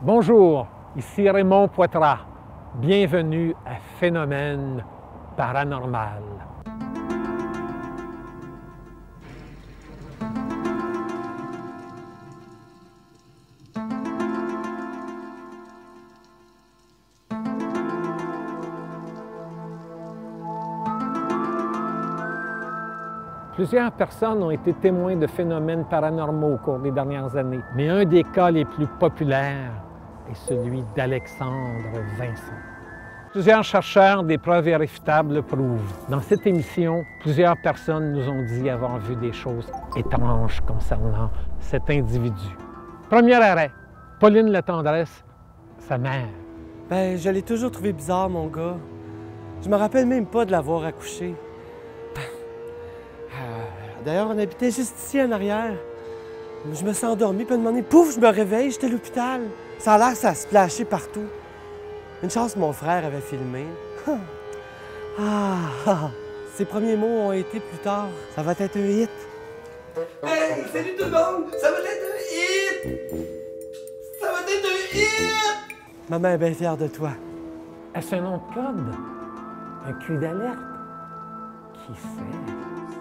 Bonjour, ici Raymond Poitras. Bienvenue à Phénomène paranormal. Plusieurs personnes ont été témoins de phénomènes paranormaux au cours des dernières années, mais un des cas les plus populaires est celui d'Alexandre Vincent. Plusieurs chercheurs des preuves irréfutables le prouvent. Dans cette émission, plusieurs personnes nous ont dit avoir vu des choses étranges concernant cet individu. Premier arrêt, Pauline Latendresse, sa mère. Ben, je l'ai toujours trouvé bizarre, mon gars. Je me rappelle même pas de l'avoir accouché. D'ailleurs, on habitait juste ici en arrière. Je me suis endormi, puis à un moment donné, pouf, je me réveille, j'étais à l'hôpital. Ça a l'air que ça se splashait partout. Une chance, mon frère avait filmé. Ses premiers mots ont été plus tard. Ça va être un hit. Hey, salut tout le monde! Ça va être un hit! Ça va être un hit! Maman est bien fière de toi. Est-ce un nom de code? Un cri d'alerte? Qui sait?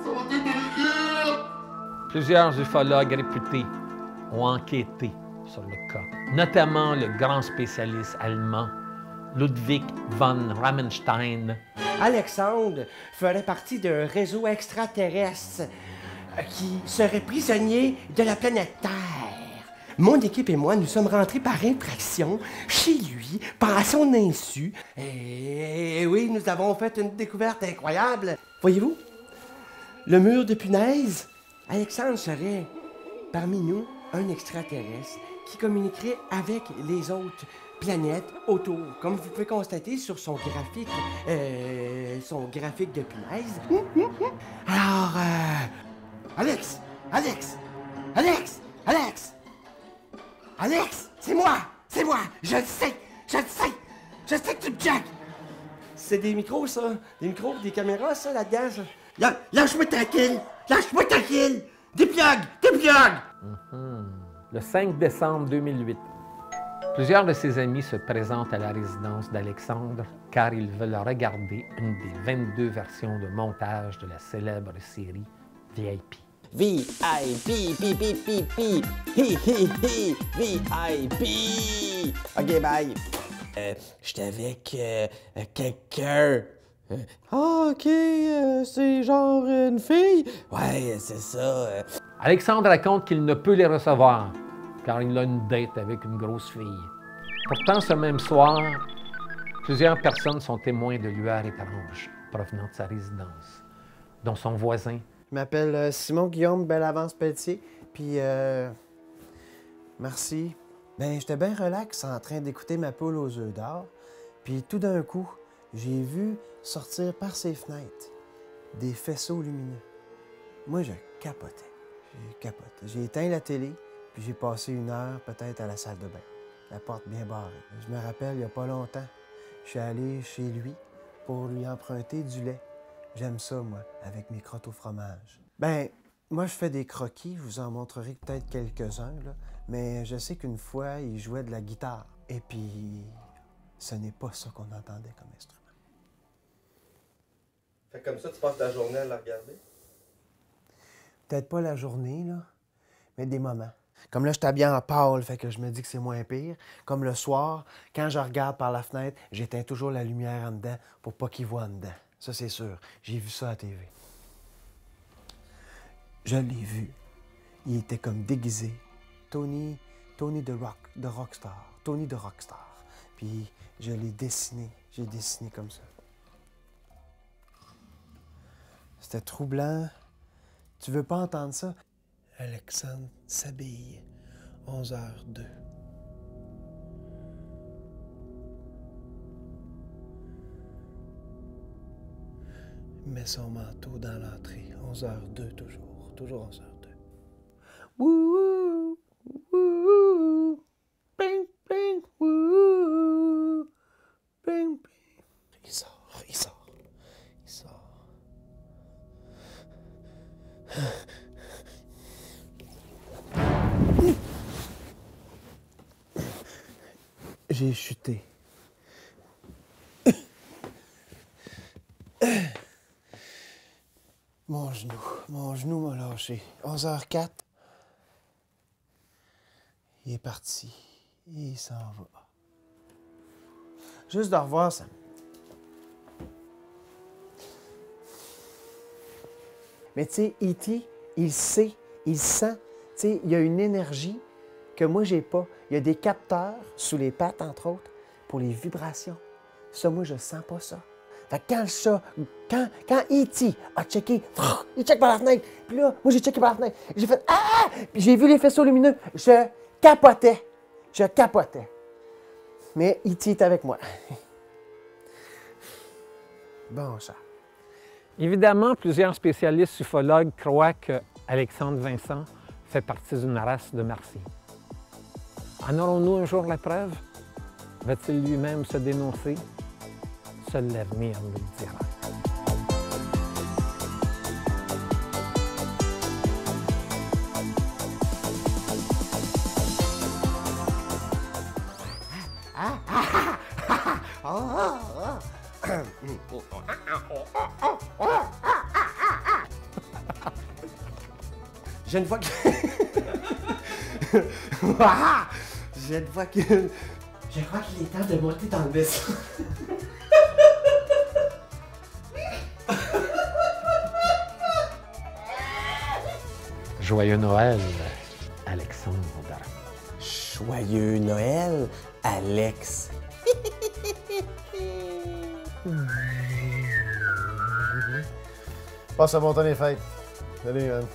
Ça va être un hit! Plusieurs ufologues réputés ont enquêté sur le cas, notamment le grand spécialiste allemand Ludwig von Ramenstein. Alexandre ferait partie d'un réseau extraterrestre qui serait prisonnier de la planète Terre. Mon équipe et moi, nous sommes rentrés par infraction chez lui, par son insu. Et oui, nous avons fait une découverte incroyable. Voyez-vous, le mur de punaise, Alexandre serait, parmi nous, un extraterrestre qui communiquerait avec les autres planètes autour. Comme vous pouvez constater sur son graphique de punaise. Alors, Alex, c'est moi, je le sais que tu me checkes. C'est des micros, ça, des caméras, ça, là-dedans, ça. Lâche-moi tranquille, déplugue. Le 5 décembre 2008, plusieurs de ses amis se présentent à la résidence d'Alexandre car ils veulent regarder une des 22 versions de montage de la célèbre série VIP. VIP, VIP. OK, bye. J'étais avec quelqu'un. OK, c'est genre une fille? Ouais, c'est ça. Alexandre raconte qu'il ne peut les recevoir car il a une date avec une grosse fille. Pourtant, ce même soir, plusieurs personnes sont témoins de lueurs étranges provenant de sa résidence, dont son voisin. Je m'appelle Simon-Guillaume Bellavance-Pelletier, puis merci. Ben, j'étais bien relax en train d'écouter ma poule aux œufs d'or, puis tout d'un coup, j'ai vu sortir par ses fenêtres des faisceaux lumineux. Moi, je capotais. J'ai éteint la télé, puis j'ai passé 1 heure peut-être à la salle de bain. La porte bien barrée. Je me rappelle, il n'y a pas longtemps, je suis allé chez lui pour lui emprunter du lait. J'aime ça, moi, avec mes crottes au fromage. Ben, moi, je fais des croquis. Je vous en montrerai peut-être quelques-uns, là. Mais je sais qu'une fois, il jouait de la guitare. Et puis, ce n'est pas ça qu'on entendait comme instrument. Fait que comme ça, tu passes ta journée à la regarder? Peut-être pas la journée, là, mais des moments. Comme là, je t'habille en pâle, fait que je me dis que c'est moins pire. Comme le soir, quand je regarde par la fenêtre, j'éteins toujours la lumière en dedans pour pas qu'il voit en dedans. Ça, c'est sûr. J'ai vu ça à la TV. Je l'ai vu. Il était comme déguisé. Tony de Rockstar. Tony de Rockstar. Puis je l'ai dessiné. J'ai dessiné comme ça. C'était troublant. Tu veux pas entendre ça? Alexandre s'habille. 11h02. Met son manteau dans l'entrée. 11h02 toujours. Toujours 11h02. Wouhou! Wouhou! Ping, ping, wouhou! Ping, ping. Il sort. j'ai chuté. Mon genou m'a lâché. 11h04. Il est parti. Il s'en va. Juste de revoir ça. Mais tu sais, E.T., il sait, il sent. Tu sais, il y a une énergie que moi, j'ai pas. Il y a des capteurs sous les pattes, entre autres, pour les vibrations. Ça, moi, je sens pas ça. Fait que quand le chat, quand E.T. a checké, il check par la fenêtre. Puis là, moi, j'ai checké par la fenêtre. J'ai fait ah! Puis j'ai vu les faisceaux lumineux. Je capotais. Je capotais. Mais E.T. est avec moi. Bon, ça. Évidemment, plusieurs spécialistes ufologues croient que Alexandre Vincent fait partie d'une race de martiens. En aurons-nous un jour la preuve? Va-t-il lui-même se dénoncer? Seul l'avenir nous le dira. Je ne vois que... Je ne vois que... Je crois qu'il est temps de monter dans le vaisseau. Joyeux Noël, Alexandre. Joyeux Noël, Alex. Passe un bon temps les fêtes. Salut, man.